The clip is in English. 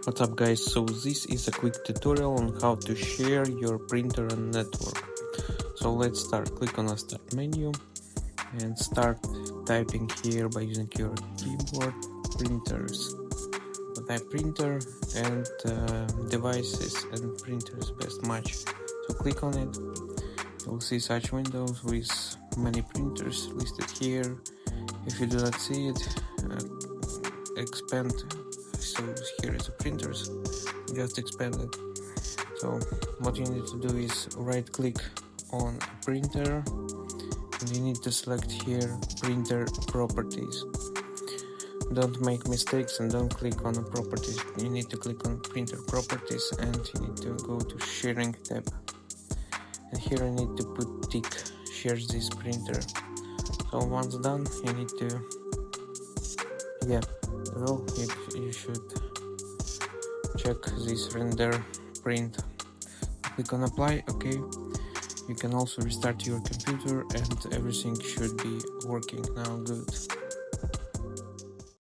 What's up guys, so this is a quick tutorial on how to share your printer and network. So let's start. Click on the start menu and start typing here by using your keyboard printers. Type printer and devices and printers best match. So click on it. You'll see such windows with many printers listed here. If you do not see it, expand. So here is the printers, just expand it. So what you need to do is right click on a printer and you need to select here printer properties. Don't make mistakes and don't click on the properties. You need to click on printer properties and you need to go to sharing tab, and here you need to put tick share this printer. So once done, you need to you should check this render print. Click on apply. Okay, you can also restart your computer and everything should be working now good.